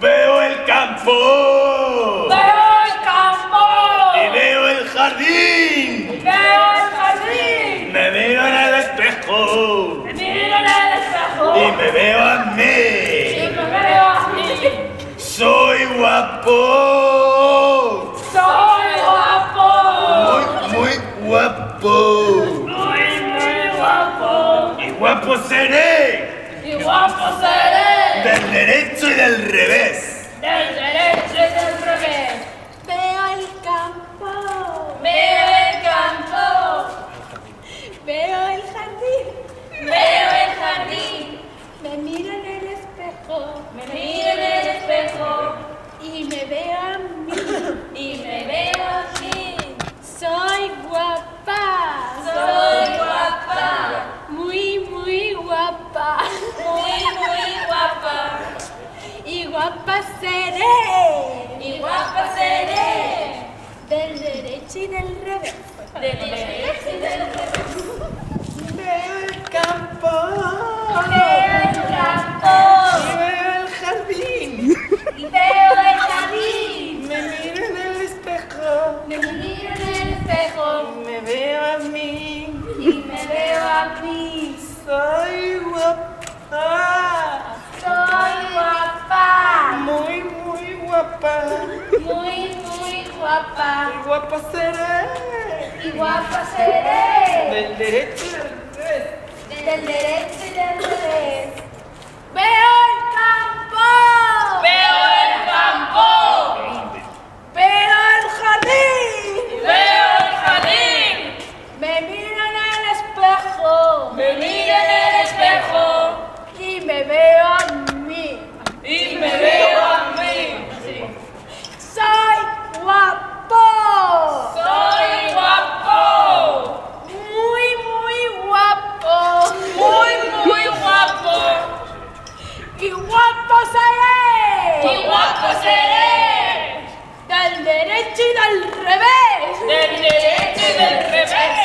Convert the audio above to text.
Veo el campo. Veo el campo. Y veo el jardín. Veo el jardín. Me miro en el espejo. Me miro en el espejo. Y me veo a Y mí. me veo a mí. Soy guapo. Soy guapo. Muy guapo. Muy guapo. Y guapo seré. Y guapo seré. Del derecho y del revés. Del derecho y del revés. Veo el campo, Veo el campo. veo el jardín, Veo el jardín. me miro en el espejo Me miro en el espejo. y me veo a mí. Y me veo a mí. Soy guapa, Soy guapa. muy guapa. Muy guapa. Y guapa seré, Y guapa seré. del derecho y del revés. Del derecho y del revés. Veo el campo. Veo el campo. Y veo el jardín. Y veo el jardín. Me miro en el espejo. Me miro en el espejo. Y me veo a mí. Y me veo a mí. Soy guapa. Soy guapa. Muy guapa. Muy guapa. Y guapa seré. Y guapa seré. Del derecho y del revés. Del derecho y del revés. Veo el campo, Veo el campo. veo el jardín, Veo el jardín. me miro en el espejo Me miro en el espejo. y me veo a mí. Y me veo a mí. Soy guapo, Soy guapo. muy guapo. Muy guapo. Y guapo seré, Y guapo seré. del derecho y del revés. Del derecho y del revés.